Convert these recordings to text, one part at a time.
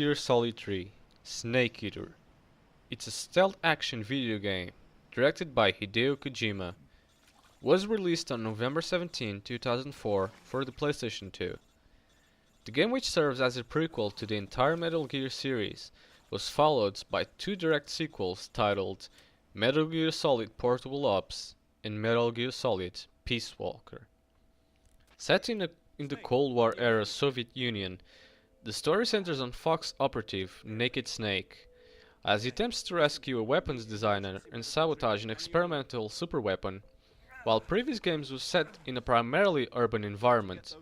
Gear Solid 3 Snake Eater. It's a stealth action video game directed by Hideo Kojima. Was released on November 17, 2004 for the PlayStation 2. The game, which serves as a prequel to the entire Metal Gear series, was followed by two direct sequels titled Metal Gear Solid Portable Ops and Metal Gear Solid Peace Walker. Set in the Cold War era Soviet Union, the story centers on Fox operative Naked Snake, as he attempts to rescue a weapons designer and sabotage an experimental superweapon. While previous games were set in a primarily urban environment,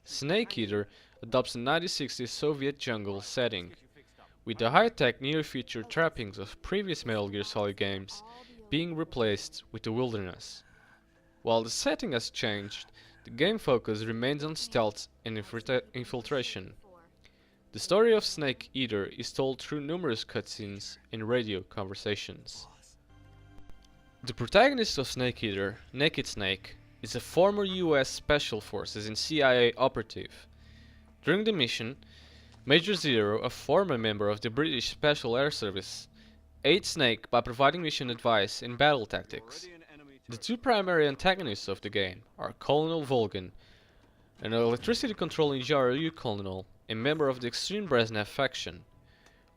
Snake Eater adopts a 1960s Soviet jungle setting, with the high-tech near-future trappings of previous Metal Gear Solid games being replaced with the wilderness. While the setting has changed, the game focus remains on stealth and infiltration. The story of Snake Eater is told through numerous cutscenes and radio conversations. The protagonist of Snake Eater, Naked Snake, is a former US Special Forces and CIA operative. During the mission, Major Zero, a former member of the British Special Air Service, aids Snake by providing mission advice and battle tactics. The two primary antagonists of the game are Colonel Volgin, an electricity-controlling GRU colonel and member of the extreme Brezhnev faction,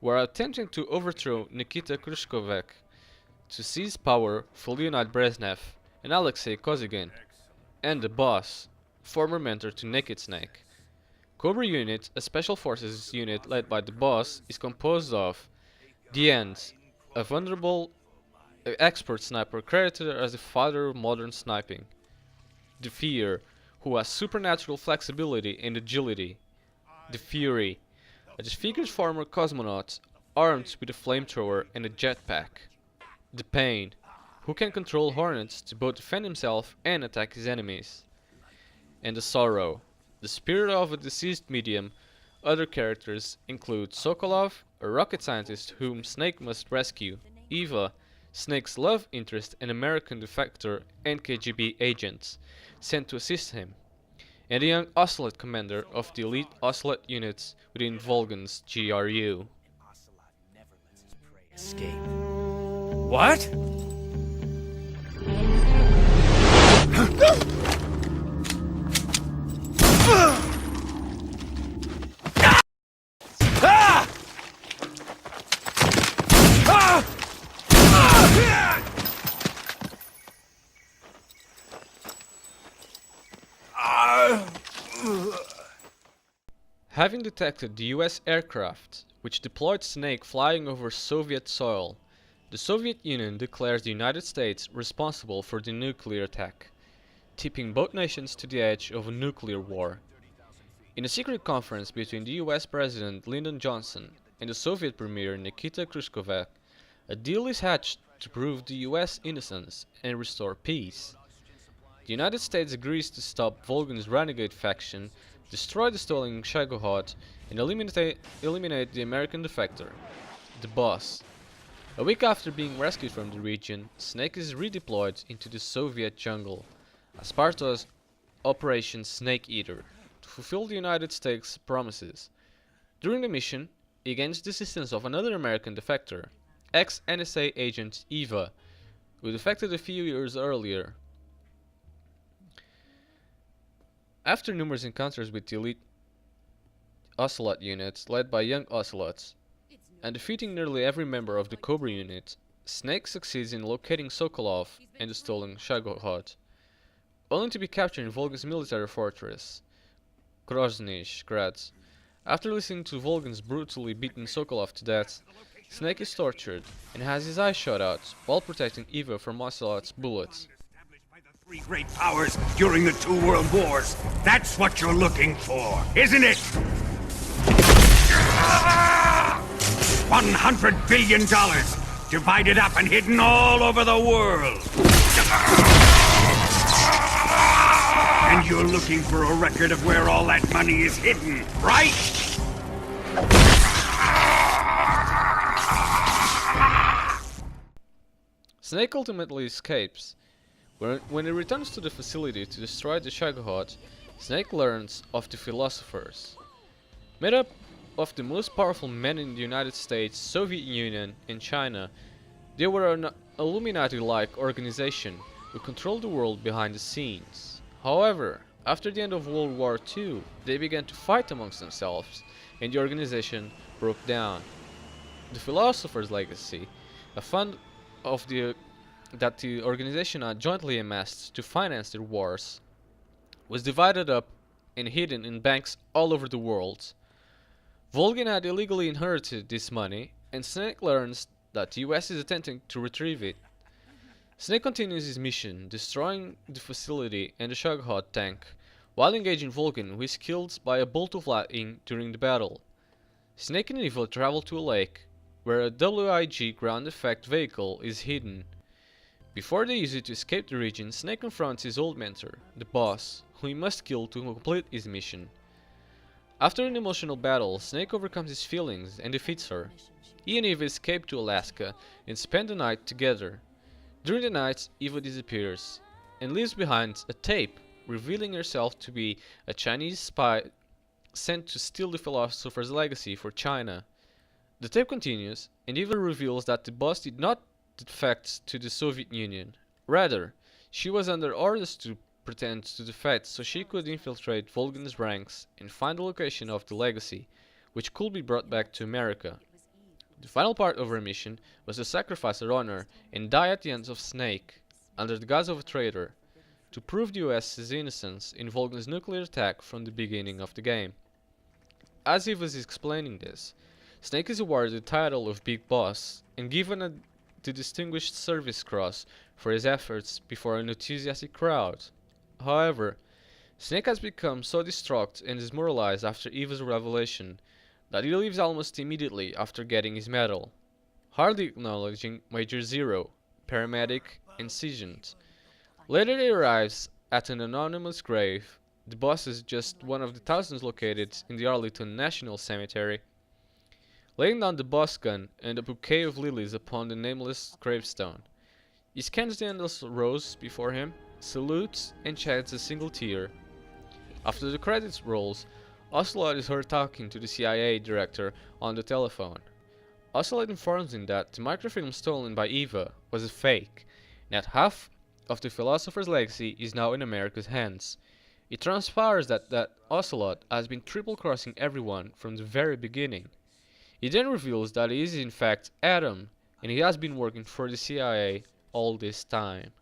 who are attempting to overthrow Nikita Khrushchev to seize power for Leonid Brezhnev and Alexei Kosygin, and the boss, former mentor to Naked Snake. Cobra Unit, a special forces unit led by the boss, is composed of the End, a vulnerable expert sniper credited as the father of modern sniping, the Fear, who has supernatural flexibility and agility, the Fury, a disfigured former cosmonaut armed with a flamethrower and a jetpack, the Pain, who can control hornets to both defend himself and attack his enemies, and the Sorrow, the spirit of a deceased medium. Other characters include Sokolov, a rocket scientist whom Snake must rescue, Eva, Snake's love interest, and American defector and KGB agents sent to assist him, and a young Ocelot commander of the elite Ocelot units within Volgin's GRU. Escape. What? Having detected the US aircraft, which deployed Snake flying over Soviet soil, the Soviet Union declares the United States responsible for the nuclear attack, tipping both nations to the edge of a nuclear war. In a secret conference between the US President Lyndon Johnson and the Soviet Premier Nikita Khrushchev, a deal is hatched to prove the US innocence and restore peace. The United States agrees to stop Volgin's renegade faction, destroy the stolen Shagohod, and eliminate the American defector, the boss. A week after being rescued from the region, Snake is redeployed into the Soviet jungle as part of Operation Snake Eater to fulfill the United States' promises. During the mission, he gains the assistance of another American defector, ex-NSA agent Eva, who defected a few years earlier. After numerous encounters with the elite Ocelot units led by young Ocelots, and defeating nearly every member of the Cobra unit, Snake succeeds in locating Sokolov and the stolen Shagohod, only to be captured in Volgin's military fortress, Groznyj Grad. After listening to Volgin's brutally beaten Sokolov to death, Snake is tortured and has his eyes shot out while protecting Eva from Ocelot's bullets. Three great powers during the two world wars. That's what you're looking for, isn't it? $100 billion divided up and hidden all over the world. And you're looking for a record of where all that money is hidden, right? Snake ultimately escapes. When he returns to the facility to destroy the Shagohod, Snake learns of the philosophers. Made up of the most powerful men in the United States, Soviet Union, and China. They were an Illuminati-like organization who controlled the world behind the scenes. However, after the end of World War II, they began to fight amongst themselves, and the organization broke down. The Philosopher's Legacy, a fund of that the organization had jointly amassed to finance their wars, was divided up and hidden in banks all over the world. Volgin had illegally inherited this money, and Snake learns that the US is attempting to retrieve it. Snake continues his mission, destroying the facility and the Shoggoth tank, while engaging Volgin, who is killed by a bolt of lightning during the battle. Snake and Eva travel to a lake, where a WIG ground effect vehicle is hidden. Before they use it to escape the region, Snake confronts his old mentor, the boss, who he must kill to complete his mission. After an emotional battle, Snake overcomes his feelings and defeats her. He and Eva escape to Alaska and spend the night together. During the night, Eva disappears and leaves behind a tape revealing herself to be a Chinese spy sent to steal the Philosopher's Legacy for China. The tape continues, and Eva reveals that the boss did not defect to the Soviet Union. Rather, she was under orders to pretend to defect so she could infiltrate Volgin's ranks and find the location of the legacy, which could be brought back to America. The final part of her mission was to sacrifice her honor and die at the hands of Snake, under the guise of a traitor, to prove the US's innocence in Volgin's nuclear attack from the beginning of the game. As Eva is explaining this, Snake is awarded the title of Big Boss and given the Distinguished Service Cross for his efforts before an enthusiastic crowd. However, Snake has become so distraught and demoralized after Eva's revelation that he leaves almost immediately after getting his medal, hardly acknowledging Major Zero, paramedic, and Sergeant. Later he arrives at an anonymous grave. The boss is just one of the thousands located in the Arlington National Cemetery. Laying down the boss gun and a bouquet of lilies upon the nameless gravestone, he scans the endless rows before him, salutes, and sheds a single tear. After the credits rolls, Ocelot is heard talking to the CIA director on the telephone. Ocelot informs him that the microfilm stolen by Eva was a fake, and that half of the Philosopher's Legacy is now in America's hands. It transpires that Ocelot has been triple-crossing everyone from the very beginning. He then reveals that he is in fact Adam, and he has been working for the CIA all this time.